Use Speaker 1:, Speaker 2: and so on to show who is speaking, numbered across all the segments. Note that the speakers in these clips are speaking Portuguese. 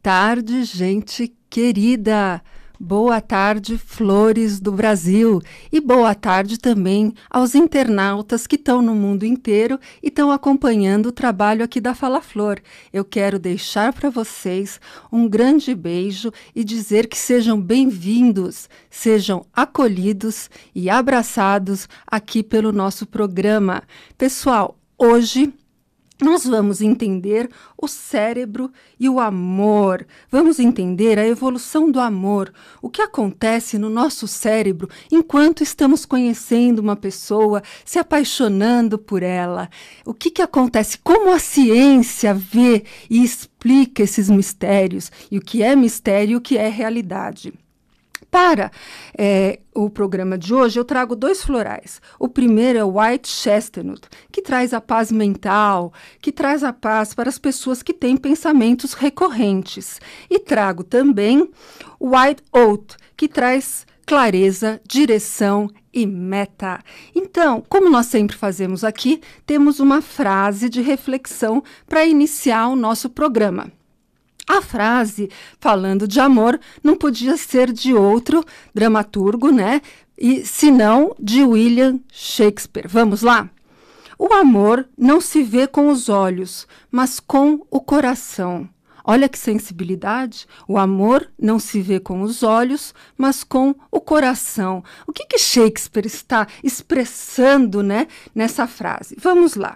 Speaker 1: tarde, gente querida! Boa tarde, flores do Brasil! E boa tarde também aos internautas que estão no mundo inteiro e estão acompanhando o trabalho aqui da Fala Flor. Eu quero deixar para vocês um grande beijo e dizer que sejam bem-vindos, sejam acolhidos e abraçados aqui pelo nosso programa. Pessoal, hoje nós vamos entender o cérebro e o amor. Vamos entender a evolução do amor, o que acontece no nosso cérebro enquanto estamos conhecendo uma pessoa, se apaixonando por ela. O que acontece, como a ciência vê e explica esses mistérios, e o que é mistério e o que é realidade. Para o programa de hoje, eu trago 2 florais. O primeiro é o White Chestnut, que traz a paz mental, que traz a paz para as pessoas que têm pensamentos recorrentes. E trago também o White Oak, que traz clareza, direção e meta. Então, como nós sempre fazemos aqui, temos uma frase de reflexão para iniciar o nosso programa. A frase, falando de amor, não podia ser de outro dramaturgo, né? E senão de William Shakespeare. Vamos lá? O amor não se vê com os olhos, mas com o coração. Olha que sensibilidade. O amor não se vê com os olhos, mas com o coração. O que Shakespeare está expressando, né, nessa frase? Vamos lá.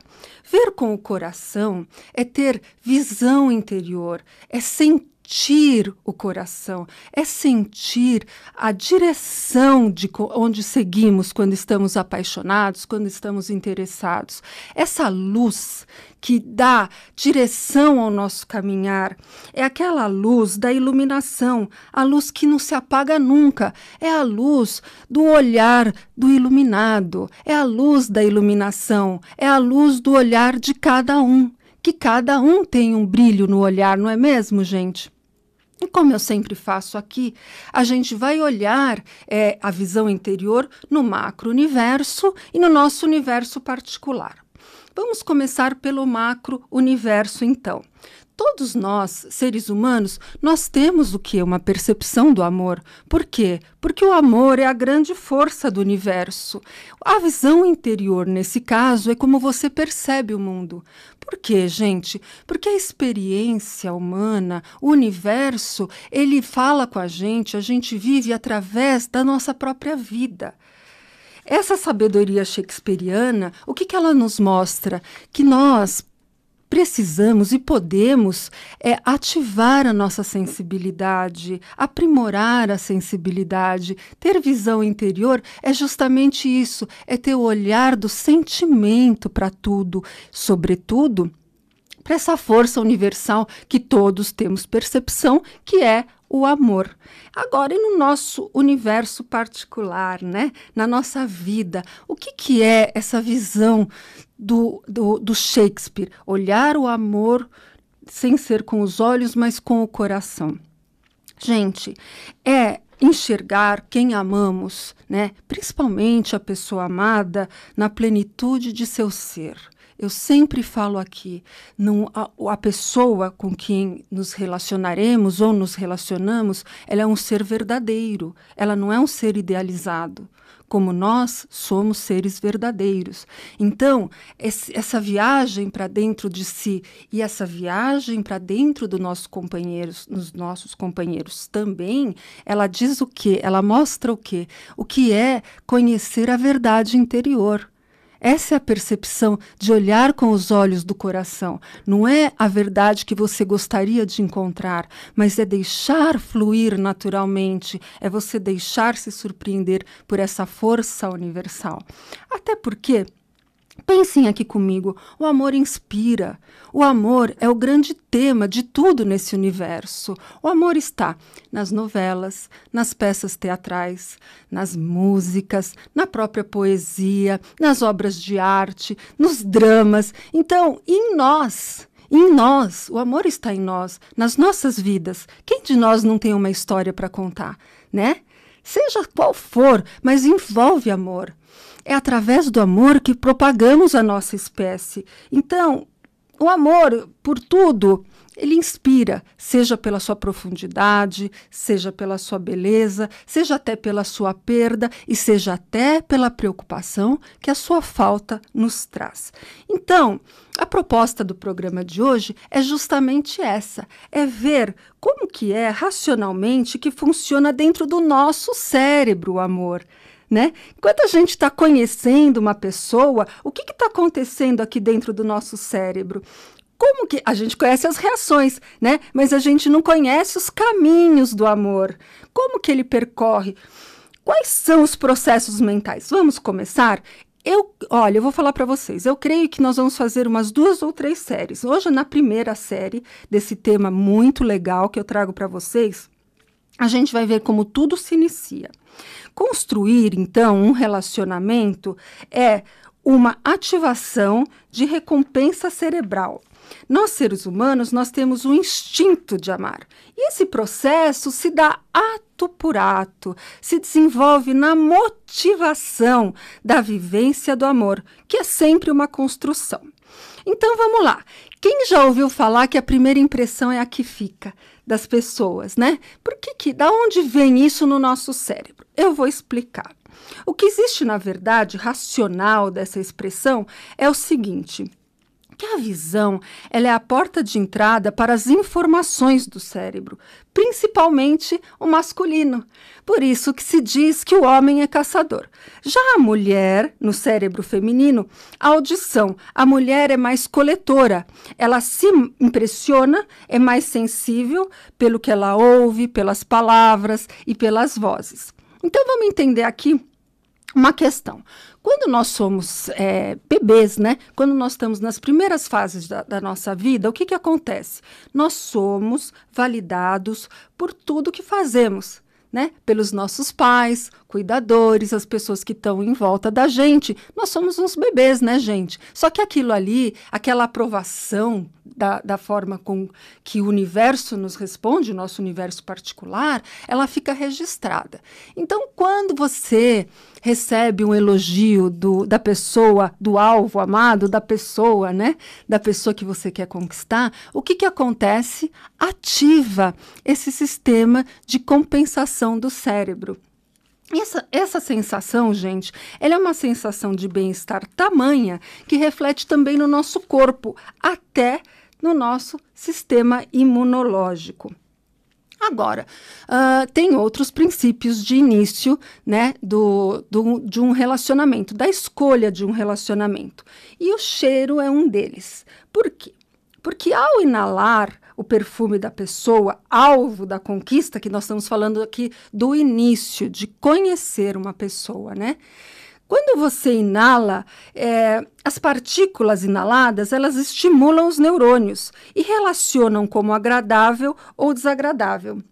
Speaker 1: Ver com o coração é ter visão interior, é sentir o coração, é sentir a direção de onde seguimos quando estamos apaixonados, quando estamos interessados. Essa luz que dá direção ao nosso caminhar é aquela luz da iluminação, a luz que não se apaga nunca, é a luz do olhar do iluminado, é a luz da iluminação, é a luz do olhar de cada um, que cada um tem um brilho no olhar, não é mesmo, gente? E como eu sempre faço aqui, a gente vai olhar a visão interior no macro-universo e no nosso universo particular. Vamos começar pelo macro-universo, então. Todos nós, seres humanos, nós temos o quê? Uma percepção do amor. Por quê? Porque o amor é a grande força do universo. A visão interior, nesse caso, é como você percebe o mundo. Por quê, gente? Porque a experiência humana, o universo, ele fala com a gente vive através da nossa própria vida. Essa sabedoria shakespeariana, o que ela nos mostra? Que nós precisamos e podemos ativar a nossa sensibilidade, aprimorar a sensibilidade. Ter visão interior é justamente isso, é ter o olhar do sentimento para tudo, sobretudo para essa força universal que todos temos percepção, que é o amor. Agora, e no nosso universo particular, né? Na nossa vida, o que é essa visão do Shakespeare? Olhar o amor sem ser com os olhos, mas com o coração. Gente, é enxergar quem amamos, né? Principalmente a pessoa amada, na plenitude de seu ser. Eu sempre falo aqui, a pessoa com quem nos relacionaremos ou nos relacionamos, ela é um ser verdadeiro, ela não é um ser idealizado, como nós somos seres verdadeiros. Então, essa viagem para dentro de si e essa viagem para dentro dos nossos companheiros também, ela diz o quê? Ela mostra o quê? O que é conhecer a verdade interior. Essa é a percepção de olhar com os olhos do coração. Não é a verdade que você gostaria de encontrar, mas é deixar fluir naturalmente, é você deixar se surpreender por essa força universal. Até porque, pensem aqui comigo, o amor inspira. O amor é o grande tema de tudo nesse universo. O amor está nas novelas, nas peças teatrais, nas músicas, na própria poesia, nas obras de arte, nos dramas. Então, em nós, o amor está em nós, nas nossas vidas. Quem de nós não tem uma história para contar, né? Seja qual for, mas envolve amor. É através do amor que propagamos a nossa espécie. Então, o amor por tudo Ele inspira, seja pela sua profundidade, seja pela sua beleza, seja até pela sua perda e seja até pela preocupação que a sua falta nos traz. Então, a proposta do programa de hoje é justamente essa, é ver como que é racionalmente que funciona dentro do nosso cérebro o amor. Né? Enquanto a gente está conhecendo uma pessoa, o que está acontecendo aqui dentro do nosso cérebro? Como que a gente conhece as reações, né? Mas a gente não conhece os caminhos do amor. Como que ele percorre? Quais são os processos mentais? Vamos começar? Eu vou falar para vocês. Eu creio que nós vamos fazer umas 2 ou 3 séries. Hoje, na primeira série desse tema muito legal que eu trago para vocês, a gente vai ver como tudo se inicia. Construir, então, um relacionamento é uma ativação de recompensa cerebral. Nós, seres humanos, nós temos um instinto de amar. E esse processo se dá ato por ato, se desenvolve na motivação da vivência do amor, que é sempre uma construção. Então, vamos lá. Quem já ouviu falar que a primeira impressão é a que fica das pessoas, né? Da onde vem isso no nosso cérebro? Eu vou explicar. O que existe, na verdade, racional dessa expressão é o seguinte, que a visão ela é a porta de entrada para as informações do cérebro, principalmente o masculino. Por isso que se diz que o homem é caçador. Já a mulher, no cérebro feminino, a audição. A mulher é mais coletora. Ela se impressiona, é mais sensível pelo que ela ouve, pelas palavras e pelas vozes. Então, vamos entender aqui uma questão. Quando nós somos bebês, né? Quando nós estamos nas primeiras fases da nossa vida, o que acontece? Nós somos validados por tudo que fazemos, né? Pelos nossos pais, cuidadores, as pessoas que estão em volta da gente. Nós somos uns bebês, né, gente? Só que aquilo ali, aquela aprovação da forma com que o universo nos responde, o nosso universo particular, ela fica registrada. Então, quando você recebe um elogio da pessoa, do alvo amado, da pessoa, né? Da pessoa que você quer conquistar, o que acontece? Ativa esse sistema de compensação do cérebro. Essa sensação, gente, ela é uma sensação de bem-estar tamanha que reflete também no nosso corpo, até no nosso sistema imunológico. Agora, tem outros princípios de início, né, de um relacionamento, da escolha de um relacionamento. E o cheiro é um deles. Por quê? Porque ao inalar o perfume da pessoa, alvo da conquista, que nós estamos falando aqui do início, de conhecer uma pessoa, né? Quando você inala, as partículas inaladas, elas estimulam os neurônios e relacionam como agradável ou desagradável.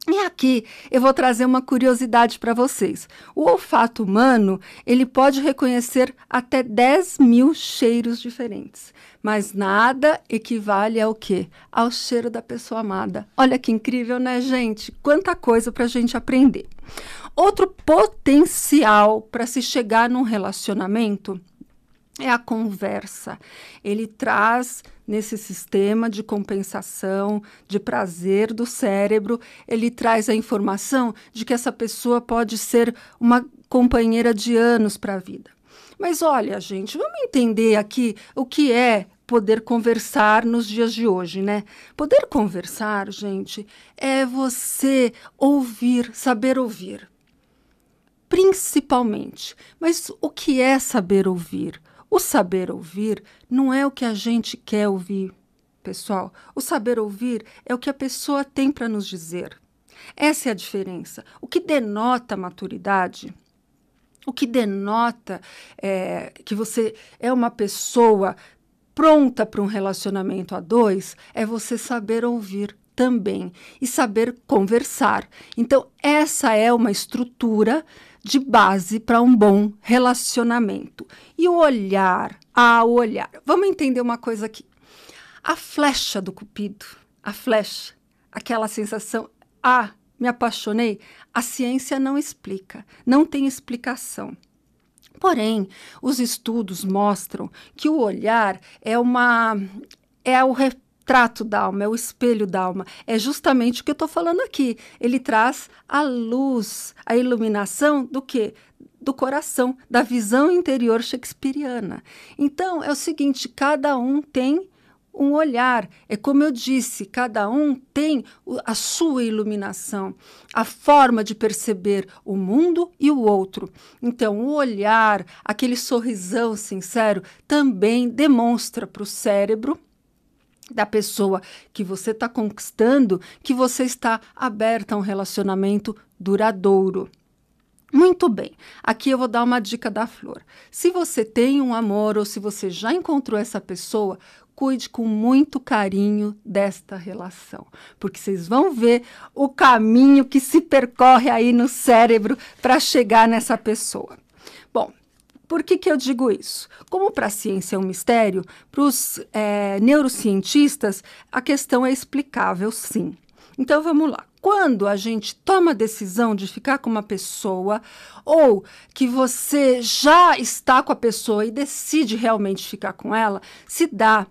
Speaker 1: E aqui eu vou trazer uma curiosidade para vocês. O olfato humano, ele pode reconhecer até 10.000 cheiros diferentes. Mas nada equivale ao quê? Ao cheiro da pessoa amada. Olha que incrível, né, gente? Quanta coisa para a gente aprender. Outro potencial para se chegar num relacionamento é a conversa. Ele traz nesse sistema de compensação, de prazer do cérebro, ele traz a informação de que essa pessoa pode ser uma companheira de anos para a vida. Mas olha, gente, vamos entender aqui o que é poder conversar nos dias de hoje, né? Poder conversar, gente, é você ouvir, saber ouvir. Principalmente. Mas o que é saber ouvir? O saber ouvir não é o que a gente quer ouvir, pessoal. O saber ouvir é o que a pessoa tem para nos dizer. Essa é a diferença. O que denota maturidade, o que denota que você é uma pessoa pronta para um relacionamento a dois, é você saber ouvir também e saber conversar. Então, essa é uma estrutura de base para um bom relacionamento. E o olhar, o olhar. Vamos entender uma coisa aqui. A flecha do cupido, a flecha, aquela sensação, me apaixonei, a ciência não explica, não tem explicação. Porém, os estudos mostram que o olhar é o retrato da alma, é o espelho da alma. É justamente o que eu estou falando aqui. Ele traz a luz, a iluminação do quê? Do coração, da visão interior shakespeariana. Então, é o seguinte, cada um tem um olhar. É como eu disse, cada um tem a sua iluminação, a forma de perceber o mundo e o outro. Então, o olhar, aquele sorrisão sincero, também demonstra para o cérebro da pessoa que você está conquistando que você está aberta a um relacionamento duradouro. Muito bem, aqui eu vou dar uma dica da Flor. Se você tem um amor ou se você já encontrou essa pessoa, cuide com muito carinho desta relação, porque vocês vão ver o caminho que se percorre aí no cérebro para chegar nessa pessoa. Bom, por que eu digo isso? Como para a ciência é um mistério, para os neurocientistas a questão é explicável, sim. Então vamos lá. Quando a gente toma a decisão de ficar com uma pessoa ou que você já está com a pessoa e decide realmente ficar com ela, se dá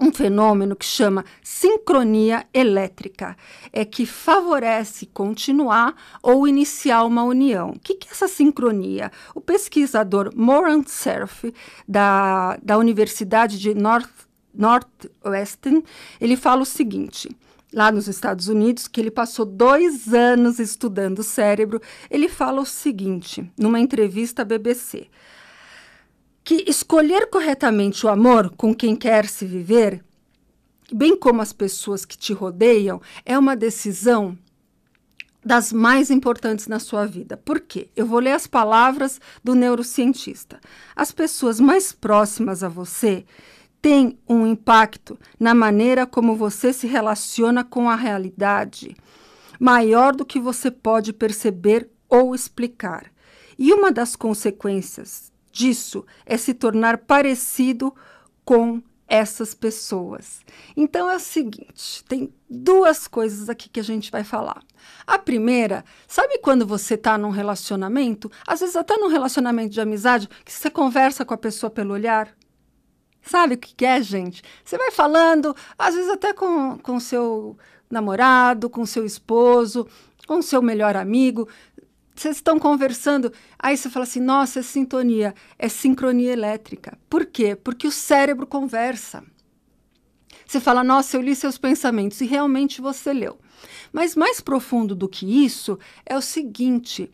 Speaker 1: um fenômeno que chama sincronia elétrica, é que favorece continuar ou iniciar uma união. O que é essa sincronia? O pesquisador Moran Cerf, da Universidade de Northwestern, ele fala o seguinte, lá nos Estados Unidos, que ele passou 2 anos estudando o cérebro, ele fala o seguinte, numa entrevista à BBC, que escolher corretamente o amor com quem quer se viver, bem como as pessoas que te rodeiam, é uma decisão das mais importantes na sua vida. Por quê? Eu vou ler as palavras do neurocientista. As pessoas mais próximas a você têm um impacto na maneira como você se relaciona com a realidade, maior do que você pode perceber ou explicar. E uma das consequências disso é se tornar parecido com essas pessoas. Então é o seguinte, tem 2 coisas aqui que a gente vai falar. A primeira, sabe quando você está num relacionamento, às vezes até num relacionamento de amizade, que você conversa com a pessoa pelo olhar? Sabe o que é, gente? Você vai falando, às vezes até com seu namorado, com seu esposo, com seu melhor amigo, vocês estão conversando, aí você fala assim, nossa, é sintonia, é sincronia elétrica. Por quê? Porque o cérebro conversa. Você fala, nossa, eu li seus pensamentos, e realmente você leu. Mas mais profundo do que isso é o seguinte,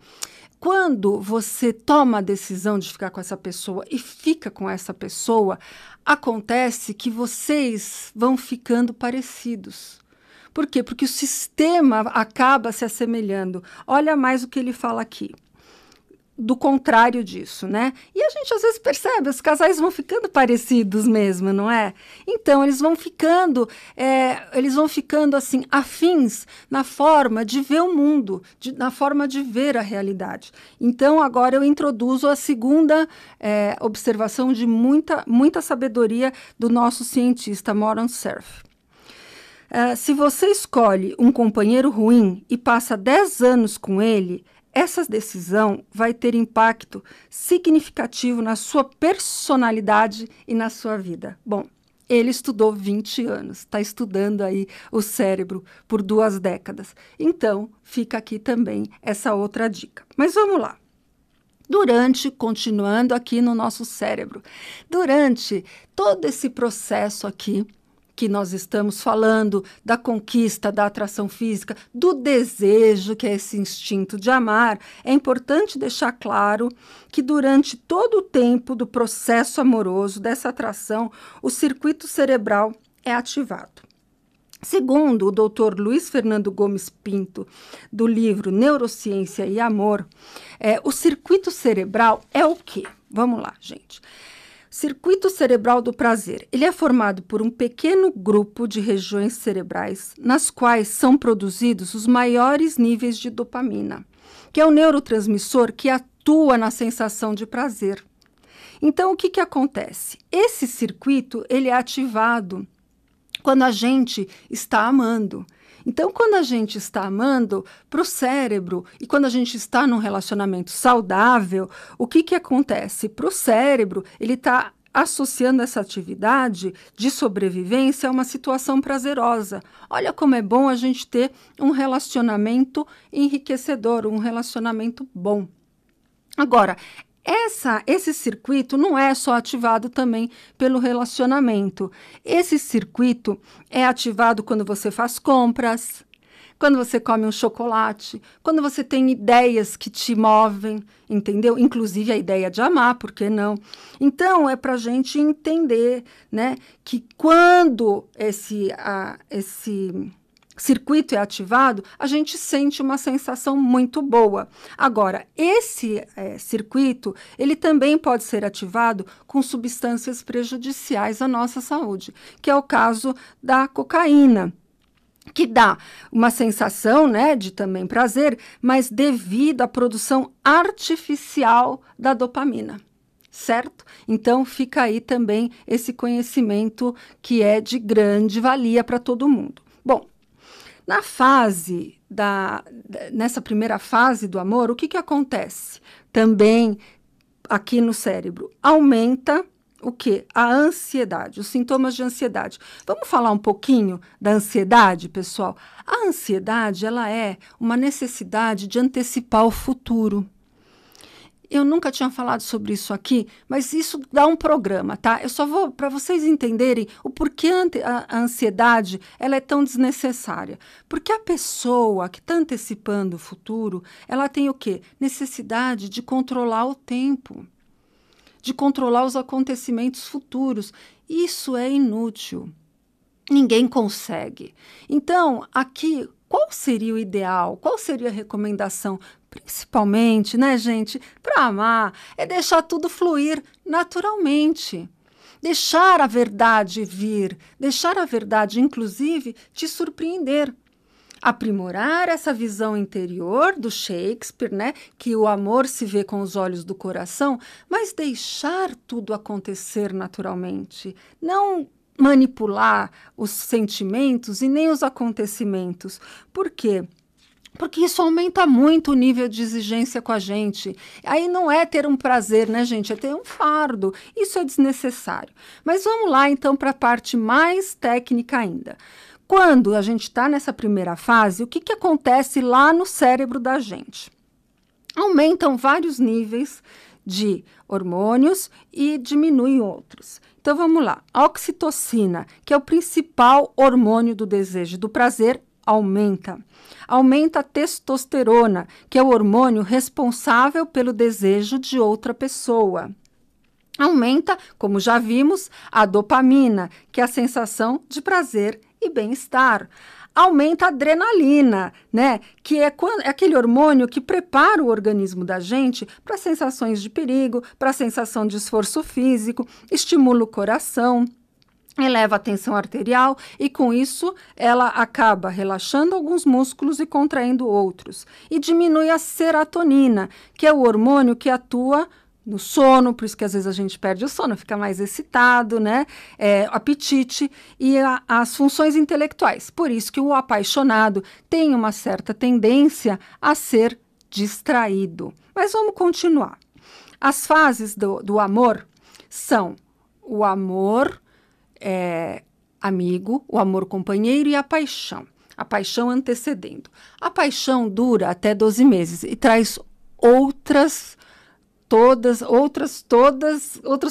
Speaker 1: quando você toma a decisão de ficar com essa pessoa e fica com essa pessoa, acontece que vocês vão ficando parecidos. Por quê? Porque o sistema acaba se assemelhando. Olha mais o que ele fala aqui. Do contrário disso, né? E a gente às vezes percebe, os casais vão ficando parecidos mesmo, não é? Então, eles vão ficando assim, afins na forma de ver o mundo, na forma de ver a realidade. Então, agora eu introduzo a segunda observação de muita sabedoria do nosso cientista, Moran Cerf. Se você escolhe um companheiro ruim e passa 10 anos com ele, essa decisão vai ter impacto significativo na sua personalidade e na sua vida. Bom, ele estudou 20 anos, está estudando aí o cérebro por 2 décadas. Então, fica aqui também essa outra dica. Mas vamos lá. Continuando aqui no nosso cérebro, durante todo esse processo aqui, que nós estamos falando da conquista, da atração física, do desejo, que é esse instinto de amar, é importante deixar claro que durante todo o tempo do processo amoroso, dessa atração, o circuito cerebral é ativado. Segundo o Dr. Luiz Fernando Gomes Pinto, do livro Neurociência e Amor, o circuito cerebral é o quê? Vamos lá, gente. Circuito cerebral do prazer. Ele é formado por um pequeno grupo de regiões cerebrais nas quais são produzidos os maiores níveis de dopamina, que é o neurotransmissor que atua na sensação de prazer. Então, o que acontece? Esse circuito ele é ativado quando a gente está amando. Então, quando a gente está amando, para o cérebro, e quando a gente está num relacionamento saudável, o que acontece? Para o cérebro, ele está associando essa atividade de sobrevivência a uma situação prazerosa. Olha como é bom a gente ter um relacionamento enriquecedor, um relacionamento bom. Agora, esse circuito não é só ativado também pelo relacionamento. Esse circuito é ativado quando você faz compras, quando você come um chocolate, quando você tem ideias que te movem, entendeu? Inclusive a ideia de amar, por que não? Então, é para a gente entender, né, que quando esse circuito é ativado, a gente sente uma sensação muito boa. Agora, esse circuito, ele também pode ser ativado com substâncias prejudiciais à nossa saúde, que é o caso da cocaína, que dá uma sensação, né, de também prazer, mas devido à produção artificial da dopamina, certo? Então, fica aí também esse conhecimento que é de grande valia para todo mundo. Bom, nessa primeira fase do amor, o que acontece? Também aqui no cérebro, aumenta o quê? A ansiedade, os sintomas de ansiedade. Vamos falar um pouquinho da ansiedade, pessoal? A ansiedade, ela é uma necessidade de antecipar o futuro. Eu nunca tinha falado sobre isso aqui, mas isso dá um programa, tá? Eu só vou, para vocês entenderem o porquê a ansiedade ela é tão desnecessária. Porque a pessoa que está antecipando o futuro, ela tem o quê? Necessidade de controlar o tempo, de controlar os acontecimentos futuros. Isso é inútil. Ninguém consegue. Então, aqui, qual seria o ideal? Qual seria a recomendação? Principalmente, né, gente, para amar, é deixar tudo fluir naturalmente. Deixar a verdade vir, deixar a verdade, inclusive, te surpreender. Aprimorar essa visão interior do Shakespeare, né, que o amor se vê com os olhos do coração, mas deixar tudo acontecer naturalmente. Não manipular os sentimentos e nem os acontecimentos. Por quê? Porque isso aumenta muito o nível de exigência com a gente. Aí não é ter um prazer, né, gente? É ter um fardo. Isso é desnecessário. Mas vamos lá, então, para a parte mais técnica ainda. Quando a gente está nessa primeira fase, o que acontece lá no cérebro da gente? Aumentam vários níveis de hormônios e diminuem outros. Então, vamos lá. A oxitocina, que é o principal hormônio do desejo e do prazer, aumenta. Aumenta a testosterona, que é o hormônio responsável pelo desejo de outra pessoa. Aumenta, como já vimos, a dopamina, que é a sensação de prazer e bem-estar. Aumenta a adrenalina, né? Que é aquele hormônio que prepara o organismo da gente para sensações de perigo, para a sensação de esforço físico, estimula o coração, eleva a tensão arterial e, com isso, ela acaba relaxando alguns músculos e contraindo outros. E diminui a serotonina, que é o hormônio que atua no sono, por isso que às vezes a gente perde o sono, fica mais excitado, né? Apetite e as funções intelectuais. Por isso que o apaixonado tem uma certa tendência a ser distraído. Mas vamos continuar. As fases do amor são o amor amigo, o amor companheiro e a paixão. A paixão antecedendo. A paixão dura até 12 meses e traz outros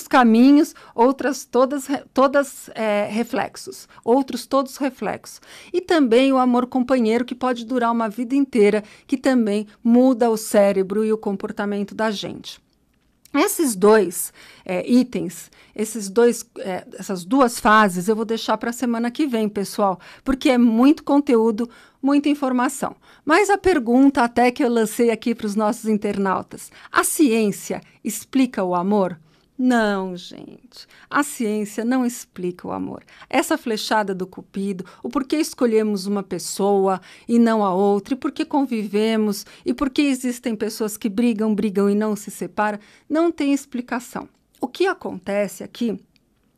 Speaker 1: caminhos, reflexos, outros todos reflexos. E também o amor companheiro, que pode durar uma vida inteira, que também muda o cérebro e o comportamento da gente. Esses dois itens, essas duas fases, eu vou deixar para a semana que vem, pessoal, porque é muito conteúdo, muita informação. Mas a pergunta até que eu lancei aqui para os nossos internautas: a ciência explica o amor? Não, gente, a ciência não explica o amor. Essa flechada do Cupido, o porquê escolhemos uma pessoa e não a outra, e por que convivemos, e por que existem pessoas que brigam e não se separam, não tem explicação. O que acontece aqui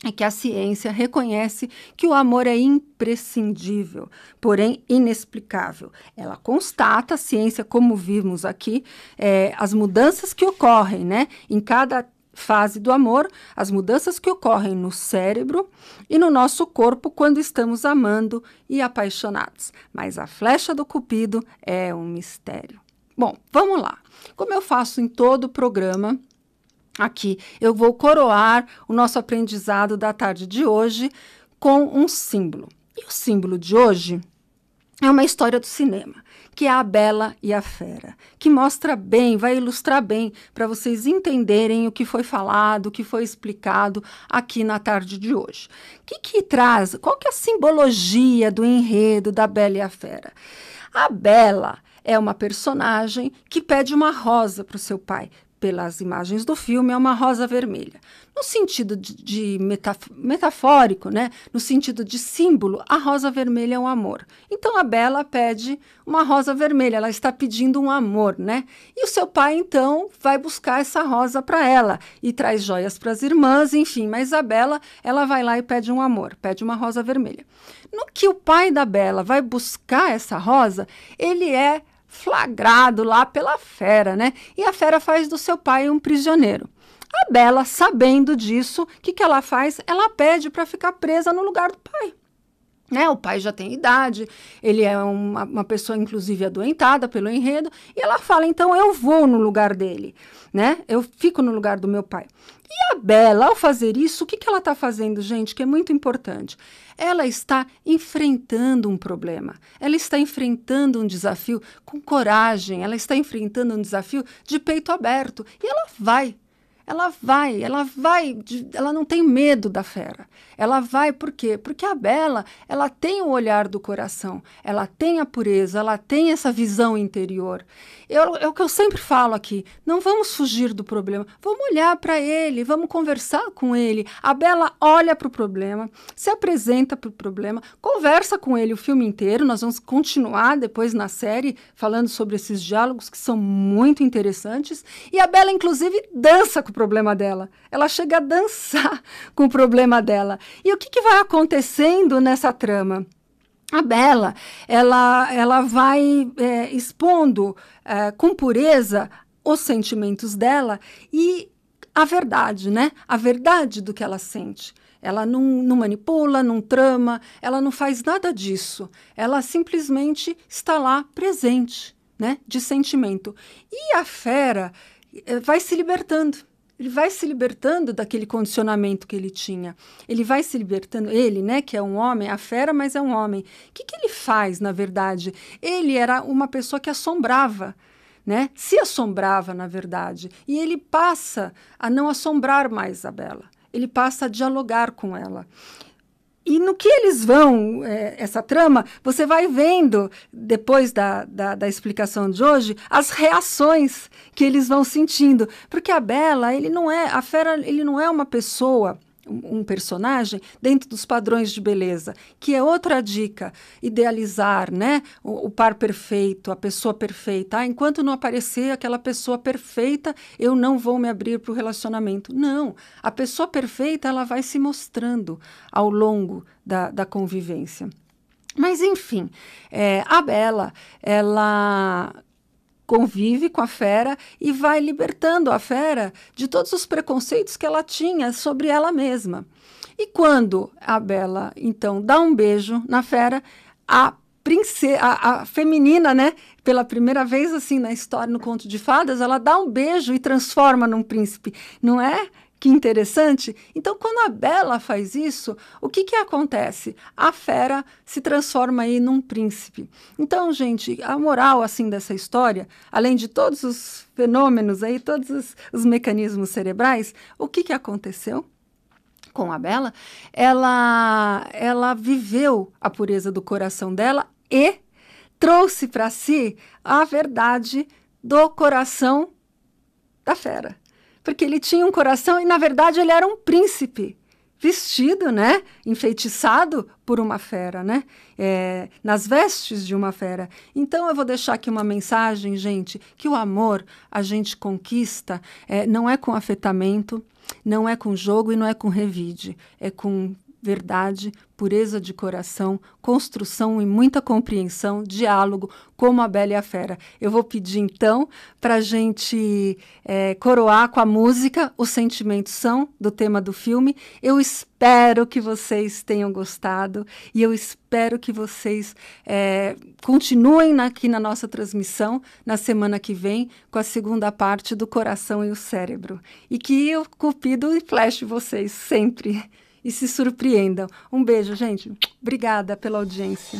Speaker 1: é que a ciência reconhece que o amor é imprescindível, porém inexplicável. Ela constata, a ciência, como vimos aqui, as mudanças que ocorrem, né, em cada fase do amor, as mudanças que ocorrem no cérebro e no nosso corpo quando estamos amando e apaixonados. Mas a flecha do Cupido é um mistério. Bom, vamos lá. Como eu faço em todo o programa, aqui eu vou coroar o nosso aprendizado da tarde de hoje com um símbolo. E o símbolo de hoje é uma história do cinema, que é A Bela e a Fera, que mostra bem, vai ilustrar bem para vocês entenderem o que foi falado, o que foi explicado aqui na tarde de hoje. O que traz? Qual que é a simbologia do enredo da Bela e a Fera? A Bela é uma personagem que pede uma rosa para o seu pai. Pelas imagens do filme, é uma rosa vermelha. No sentido metafórico, né? No sentido de símbolo, a rosa vermelha é um amor. Então, a Bela pede uma rosa vermelha, ela está pedindo um amor, né? E o seu pai, então, vai buscar essa rosa para ela e traz joias para as irmãs, enfim. Mas a Bela, ela vai lá e pede um amor, pede uma rosa vermelha. No que o pai da Bela vai buscar essa rosa, ele é flagrado lá pela Fera, né? E a Fera faz do seu pai um prisioneiro. A Bela, sabendo disso, o que ela faz? Ela pede para ficar presa no lugar do pai. Né? O pai já tem idade, ele é uma pessoa, inclusive, adoentada pelo enredo, e ela fala, então, eu vou no lugar dele, né? Eu fico no lugar do meu pai. E a Bela, ao fazer isso, o que ela está fazendo, gente, que é muito importante? Ela está enfrentando um problema, ela está enfrentando um desafio com coragem, ela está enfrentando um desafio de peito aberto, e ela vai. Ela não tem medo da Fera. Ela vai por quê? Porque a Bela, ela tem o olhar do coração, ela tem a pureza, ela tem essa visão interior. É o que eu sempre falo aqui, não vamos fugir do problema, vamos olhar para ele, vamos conversar com ele. A Bela olha para o problema, se apresenta para o problema, conversa com ele o filme inteiro, nós vamos continuar depois na série falando sobre esses diálogos que são muito interessantes, e a Bela, inclusive, dança com o problema dela. Ela chega a dançar com o problema dela. E o que vai acontecendo nessa trama? A Bela, ela vai expondo com pureza os sentimentos dela e a verdade, né? A verdade do que ela sente. Ela não manipula, não trama, ela não faz nada disso. Ela simplesmente está lá presente, né? De sentimento. E a Fera vai se libertando. Ele vai se libertando daquele condicionamento que ele tinha. Ele vai se libertando, ele, né, que é um homem, a Fera, mas é um homem. O que ele faz, na verdade? Ele era uma pessoa que assombrava, né? Se assombrava, na verdade. E ele passa a não assombrar mais a Bela. Ele passa a dialogar com ela. E no que eles vão, essa trama, você vai vendo, depois da explicação de hoje, as reações que eles vão sentindo. Porque a Bela, a Fera, ele não é uma pessoa, um personagem dentro dos padrões de beleza, que é outra dica, idealizar, né, o par perfeito, a pessoa perfeita. Enquanto não aparecer aquela pessoa perfeita, eu não vou me abrir para o relacionamento. Não, a pessoa perfeita, ela vai se mostrando ao longo da convivência. Mas, enfim, a Bela, ela convive com a Fera e vai libertando a Fera de todos os preconceitos que ela tinha sobre ela mesma. E quando a Bela, então, dá um beijo na Fera, a feminina, né, pela primeira vez assim na história, no conto de fadas, ela dá um beijo e transforma num príncipe, não é? Que interessante. Então, quando a Bela faz isso, o que acontece? A Fera se transforma aí num príncipe. Então, gente, a moral assim dessa história, além de todos os fenômenos aí, todos os mecanismos cerebrais, o que aconteceu com a Bela? Ela viveu a pureza do coração dela e trouxe para si a verdade do coração da Fera. Porque ele tinha um coração e, na verdade, ele era um príncipe, vestido, né, enfeitiçado por uma fera, né, nas vestes de uma fera. Então, eu vou deixar aqui uma mensagem, gente, que o amor a gente conquista, não é com afetamento, não é com jogo e não é com revide, é com verdade, pureza de coração, construção e muita compreensão, diálogo, como a Bela e a Fera. Eu vou pedir, então, para a gente coroar com a música Os Sentimentos São, do tema do filme. Eu espero que vocês tenham gostado e eu espero que vocês continuem aqui na nossa transmissão na semana que vem com a segunda parte do Coração e o Cérebro. E que o Cupido fleche vocês sempre e se surpreendam. Um beijo, gente. Obrigada pela audiência.